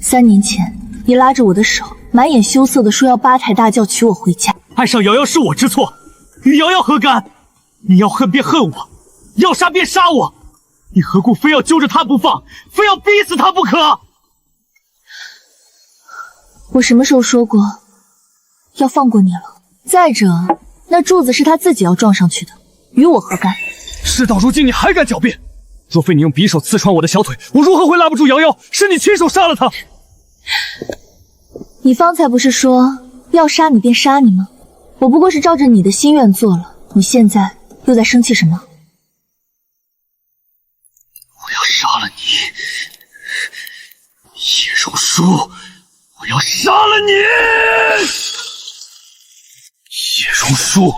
3年前，你拉着我的手，满眼羞涩地说要八抬大轿娶我回家。爱上瑶瑶是我之错，与瑶瑶何干？你要恨便恨我，要杀便杀我，你何故非要揪着她不放，非要逼死她不可？我什么时候说过要放过你了？再者，那柱子是他自己要撞上去的，与我何干？事到如今，你还敢狡辩？若非你用匕首刺穿我的小腿，我如何会拉不住瑶瑶？是你亲手杀了她。你方才不是说要杀你便杀你吗？我不过是照着你的心愿做了，你现在又在生气什么？我要杀了你，叶榕树！我要杀了你！叶榕树，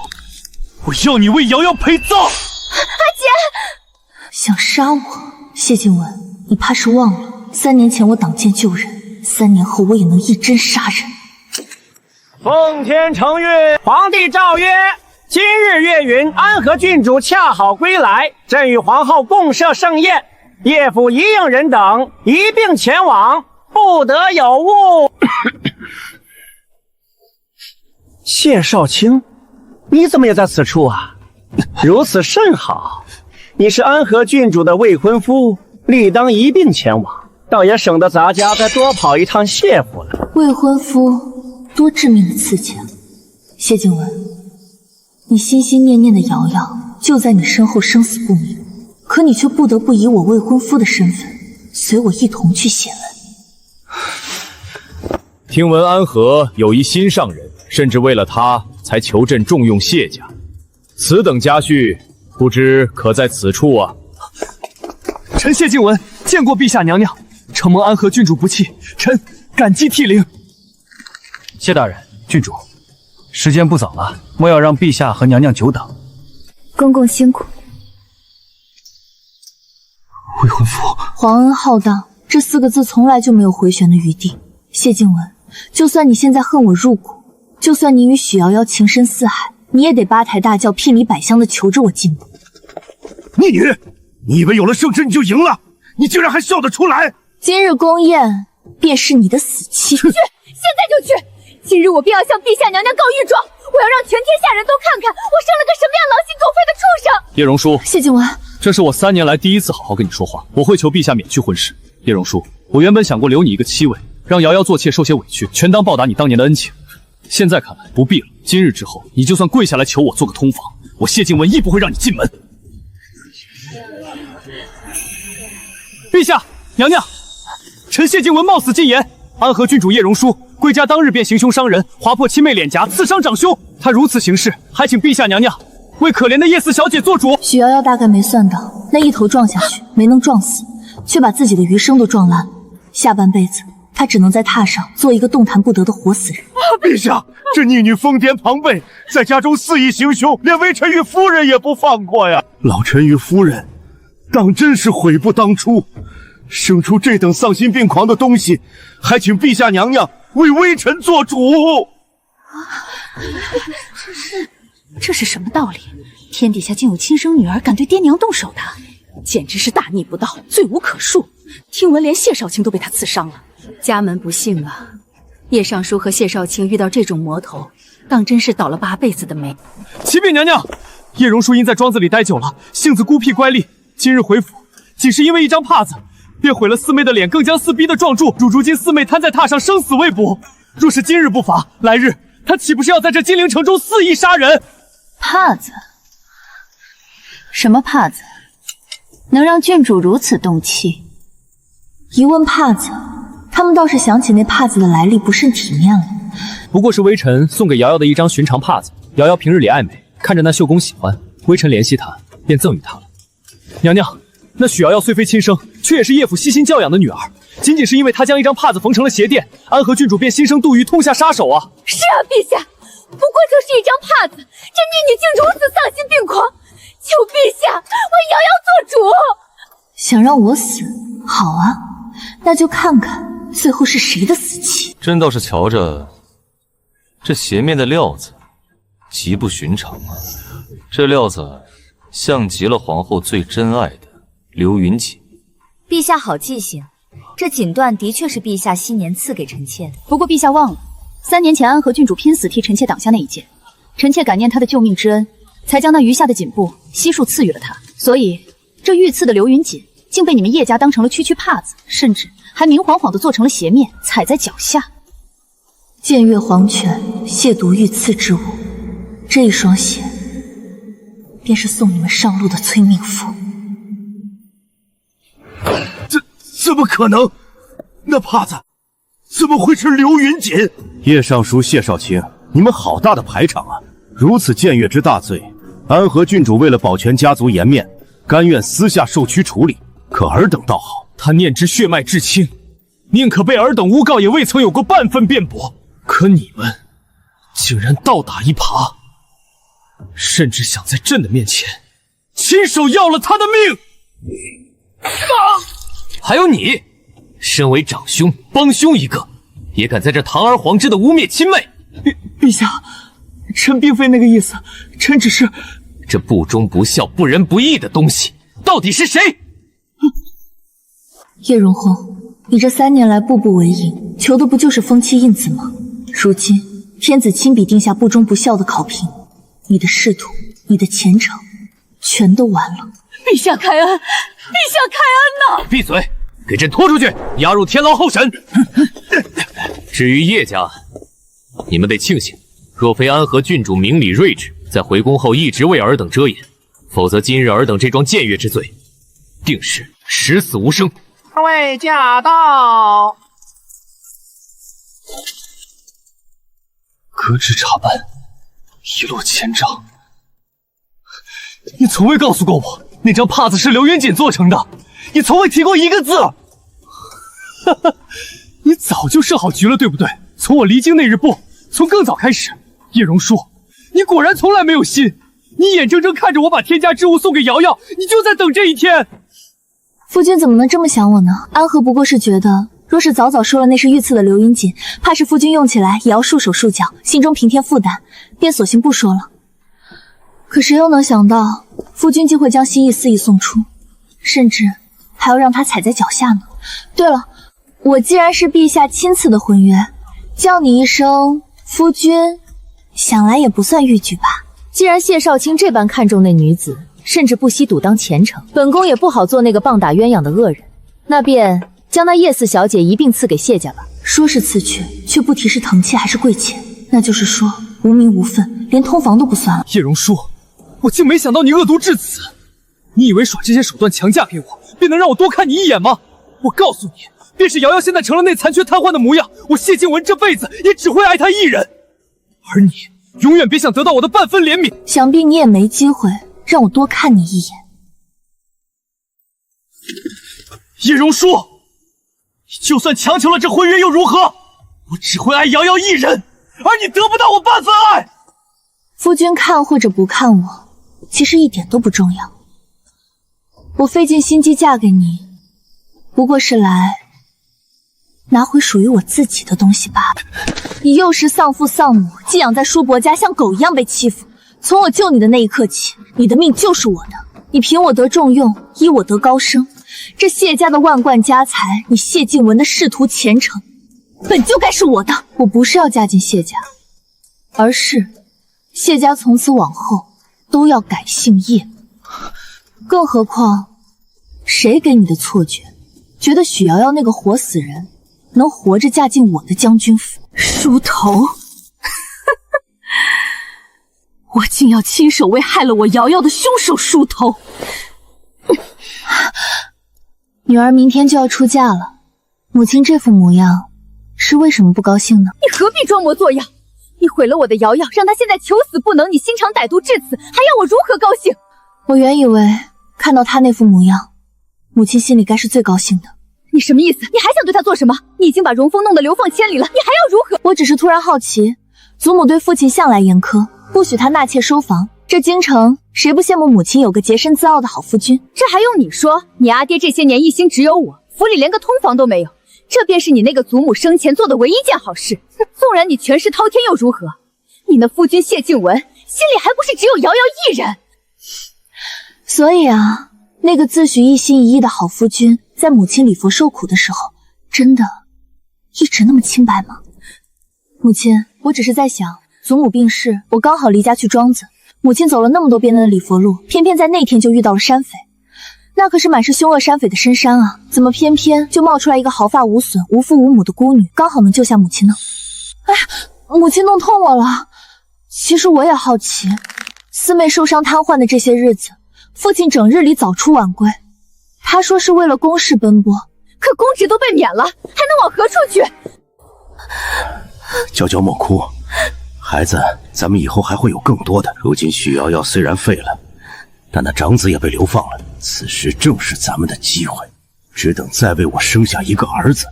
我要你为瑶瑶陪葬！阿姐，想杀我？谢静雯，你怕是忘了，3年前我挡剑救人，3年后我也能一针杀人。奉天承运，皇帝诏曰：今日月云，安和郡主恰好归来，朕与皇后共设盛宴，叶府一应人等一并前往，不得有误。谢少卿，你怎么也在此处啊？如此甚好，你是安和郡主的未婚夫，理当一并前往，倒也省得咱家再多跑一趟谢府了。未婚夫，多致命的刺激啊！谢静雯，你心心念念的瑶瑶就在你身后生死不明，可你却不得不以我未婚夫的身份随我一同去写文。听闻安和有一心上人，甚至为了他才求朕重用谢家，此等家训，不知可在此处啊？臣谢静雯见过陛下娘娘，承蒙安和郡主不弃，臣感激涕零。谢大人，郡主，时间不早了，莫要让陛下和娘娘久等。公公辛苦。未婚夫，皇恩浩荡，这4个字从来就没有回旋的余地。谢静雯，就算你现在恨我入骨，就算你与许瑶瑶情深似海，你也得八抬大轿、聘礼百香的求着我进步。逆女，你以为有了圣旨你就赢了？你竟然还笑得出来！今日宫宴便是你的死期。去，现在就去！今日我便要向陛下娘娘告御状，我要让全天下人都看看我生了个什么样狼心狗肺的畜生！叶榕书，谢静雯，这是我3年来第一次好好跟你说话，我会求陛下免去婚事。叶榕书，我原本想过留你一个妻位，让瑶瑶做妾受些委屈，全当报答你当年的恩情。现在看来不必了，今日之后，你就算跪下来求我做个通房，我谢静雯亦不会让你进门。陛下，娘娘，臣谢静雯冒死进言，安和郡主叶榕书归家当日便行凶伤人，划破亲妹脸颊，刺伤长兄。他如此行事，还请陛下娘娘为可怜的叶四小姐做主。许瑶瑶大概没算到，那一头撞下去没能撞死，却把自己的余生都撞烂，下半辈子她只能在榻上做一个动弹不得的活死人。陛下，这逆女疯癫庞贝，在家中肆意行凶，连微臣与夫人也不放过呀！老臣与夫人，当真是悔不当初。生出这等丧心病狂的东西，还请陛下娘娘为微臣做主。这是什么道理？天底下竟有亲生女儿敢对爹娘动手的，简直是大逆不道，罪无可恕。听闻连谢少卿都被他刺伤了，家门不幸啊！叶尚书和谢少卿遇到这种魔头，当真是倒了8辈子的霉。启禀娘娘，叶榕树因在庄子里待久了，性子孤僻乖戾，今日回府，仅是因为一张帕子，便毁了四妹的脸，更将四逼的撞住，如今四妹瘫在榻上，生死未卜。若是今日不罚，来日他岂不是要在这金陵城中肆意杀人？帕子？什么帕子？能让郡主如此动气？一问帕子，他们倒是想起那帕子的来历，不甚体面了。不过是微臣送给瑶瑶的一张寻常帕子，瑶瑶平日里爱美，看着那绣工喜欢，微臣怜惜她，便赠予她了。娘娘，那许瑶瑶虽非亲生，却也是叶府悉心教养的女儿，仅仅是因为她将一张帕子缝成了鞋垫，安和郡主便心生妒意，痛下杀手啊！是啊，陛下，不过就是一张帕子，这逆女竟如此丧心病狂，求陛下为瑶瑶做主。想让我死？好啊，那就看看最后是谁的死期。朕倒是瞧着这鞋面的料子极不寻常啊，这料子像极了皇后最珍爱的流云锦。陛下好记性，这锦缎的确是陛下昔年赐给臣妾的。不过陛下忘了，3年前安和郡主拼死替臣妾挡下那一剑，臣妾感念她的救命之恩，才将那余下的锦布悉数赐予了她。所以这御赐的流云锦竟被你们叶家当成了区区帕子，甚至还明晃晃地做成了鞋面，踩在脚下。僭越皇权，亵渎御赐之物，这一双鞋便是送你们上路的催命符。怎么可能？那帕子怎么会是流云锦？叶尚书、谢少卿，你们好大的排场啊！如此僭越之大罪，安和郡主为了保全家族颜面，甘愿私下受屈处理。可尔等倒好，他念之血脉至亲，宁可被尔等诬告，也未曾有过半分辩驳。可你们竟然倒打一耙，甚至想在朕的面前亲手要了他的命！还有你，身为长兄帮凶一个，也敢在这堂而皇之的污蔑亲妹！陛下，臣并非那个意思，臣只是……这不忠不孝、不仁不义的东西，到底是谁？叶荣宏，你这3年来步步为营，求的不就是封妻印子吗？如今天子亲笔定下不忠不孝的考评，你的仕途、你的前程，全都完了。陛下开恩，陛下开恩呐！闭嘴，给朕拖出去，押入天牢候审。至于叶家，你们得庆幸，若非安和郡主明理睿智，在回宫后一直为尔等遮掩，否则今日尔等这桩僭越之罪，定是十死无生。二位驾到！革职查办，一落千丈。你从未告诉过我，那张帕子是流云锦做成的，你从未提过一个字。哈哈，你早就设好局了，对不对？从我离京那日不，从更早开始。叶榕树，你果然从来没有心，你眼睁睁看着我把天家之物送给瑶瑶，你就在等这一天。夫君怎么能这么想我呢？安和不过是觉得，若是早早说了那是御赐的流云锦，怕是夫君用起来也要束手束脚，心中平添负担，便索性不说了。可谁又能想到，夫君竟会将心意肆意送出，甚至还要让他踩在脚下呢？对了，我既然是陛下亲赐的婚约，叫你一声夫君，想来也不算逾矩吧。既然谢少卿这般看重那女子，甚至不惜赌当前程，本宫也不好做那个棒打鸳鸯的恶人，那便将那叶四小姐一并赐给谢家吧。说是赐去，却不提是疼妾还是贵妾，那就是说无名无分，连通房都不算了。叶榕树，我竟没想到你恶毒至此！你以为耍这些手段强嫁给我，便能让我多看你一眼吗？我告诉你，便是瑶瑶现在成了那残缺瘫痪的模样，我谢静雯这辈子也只会爱她一人。而你，永远别想得到我的半分怜悯。想必你也没机会让我多看你一眼。叶榕树，你就算强求了这婚约又如何？我只会爱瑶瑶一人，而你得不到我半分爱。夫君看或者不看我，其实一点都不重要。我费尽心机嫁给你，不过是来拿回属于我自己的东西罢了。你幼时丧父丧母，寄养在叔伯家，像狗一样被欺负。从我救你的那一刻起，你的命就是我的。你凭我得重用，依我得高升。这谢家的万贯家财，你谢静文的仕途前程，本就该是我的。我不是要嫁进谢家，而是谢家从此往后都要改姓叶。更何况，谁给你的错觉，觉得许瑶瑶那个活死人能活着嫁进我的将军府？梳头，我竟要亲手为害了我瑶瑶的凶手梳头。女儿明天就要出嫁了，母亲这副模样，是为什么不高兴呢？你何必装模作样？你毁了我的瑶瑶，让她现在求死不能，你心肠歹毒至此，还要我如何高兴？我原以为看到她那副模样，母亲心里该是最高兴的。你什么意思？你还想对她做什么？你已经把容峰弄得流放千里了，你还要如何？我只是突然好奇，祖母对父亲向来严苛，不许他纳妾收房。这京城谁不羡慕母亲有个洁身自傲的好夫君？这还用你说？你阿爹这些年一心只有我，府里连个通房都没有，这便是你那个祖母生前做的唯一件好事。纵然你权势滔天又如何？你那夫君谢静文心里还不是只有瑶瑶一人？所以啊，那个自诩一心一意的好夫君，在母亲礼佛受苦的时候，真的一直那么清白吗？母亲，我只是在想，祖母病逝，我刚好离家去庄子，母亲走了那么多遍的礼佛路，偏偏在那天就遇到了山匪。那可是满是凶恶山匪的深山啊，怎么偏偏就冒出来一个毫发无损、无父无母的孤女，刚好能救下母亲呢？哎，母亲弄痛我了。其实我也好奇，四妹受伤瘫痪的这些日子，父亲整日里早出晚归，他说是为了公事奔波，可公职都被免了，还能往何处去？娇娇莫哭，孩子，咱们以后还会有更多的。如今许瑶瑶虽然废了，但那长子也被流放了，此时正是咱们的机会，只等再为我生下一个儿子。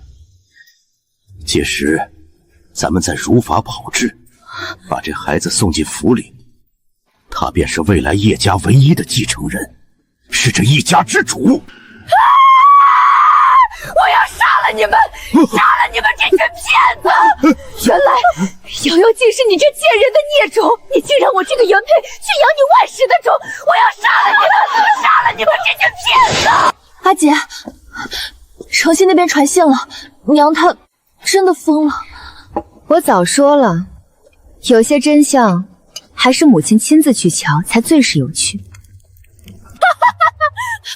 届时，咱们再如法炮制，把这孩子送进府里，他便是未来叶家唯一的继承人，是这一家之主。我要杀了你们！杀了你们这群骗子！原来瑶瑶竟是你这贱人的孽种！你竟让我这个原配去养你外室的种！我要杀了你们！杀了你们这群骗子！阿姐，城西那边传信了，娘她真的疯了。我早说了，有些真相还是母亲亲自去瞧才最是有趣。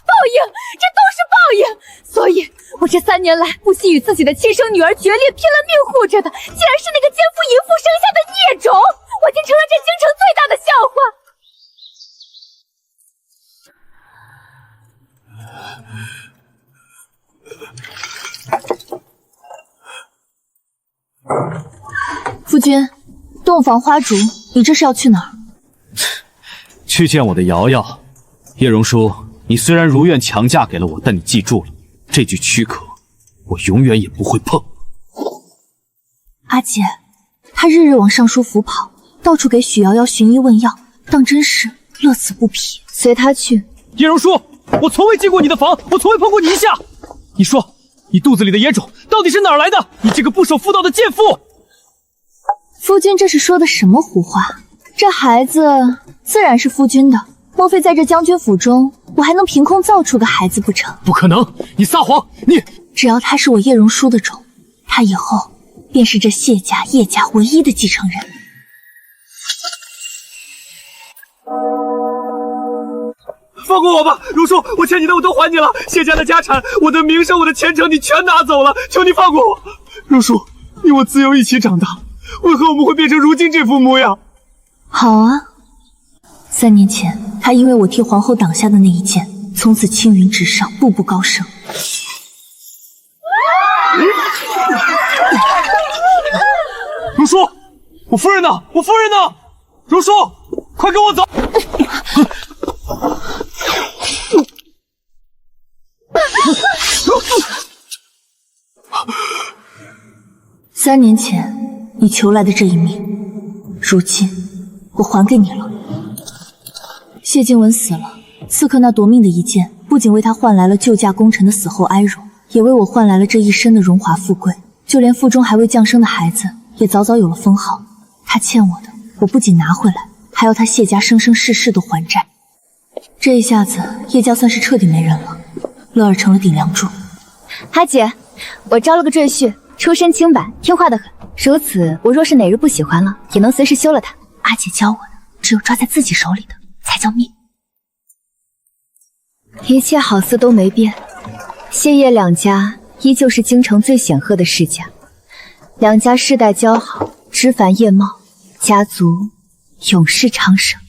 报应，这都是报应！所以我这3年来不惜与自己的亲生女儿决裂，拼了命护着的，竟然是那个奸夫淫妇生下的孽种！我竟成了这京城最大的笑话。夫君，洞房花烛，你这是要去哪儿？去见我的瑶瑶。叶荣叔，你虽然如愿强嫁给了我，但你记住了，这具躯壳我永远也不会碰。阿姐，他日日往尚书府跑，到处给许瑶瑶寻医问药，当真是乐此不疲。随他去。叶荣叔，我从未进过你的房，我从未碰过你一下。你说，你肚子里的野种到底是哪儿来的？你这个不守妇道的贱妇！夫君这是说的什么胡话？这孩子自然是夫君的，莫非在这将军府中，我还能凭空造出个孩子不成？不可能！你撒谎！你只要他是我叶荣叔的种，他以后便是这谢家、叶家唯一的继承人。放过我吧，荣叔，我欠你的我都还你了。谢家的家产，我的名声，我的前程，你全拿走了，求你放过我。荣叔，你我自幼一起长大，为何我们会变成如今这副模样？好啊，3年前他因为我替皇后挡下的那一剑，从此青云直上，步步高升。荣叔，我夫人呢？我夫人呢？荣叔，快跟我走！3年前你求来的这一命，如今我还给你了。谢静文死了，刺客那夺命的一剑，不仅为他换来了救驾功臣的死后哀荣，也为我换来了这一身的荣华富贵，就连腹中还未降生的孩子也早早有了封号。他欠我的，我不仅拿回来，还要他谢家生生世世的还债。这一下子，叶家算是彻底没人了，乐儿成了顶梁柱。阿姐，我招了个赘婿，出身清白，听话的很。如此，我若是哪日不喜欢了，也能随时休了他。阿姐教我的，只有抓在自己手里的才叫命。一切好似都没变，谢叶两家依旧是京城最显赫的世家，两家世代交好，枝繁叶茂，家族永世昌盛。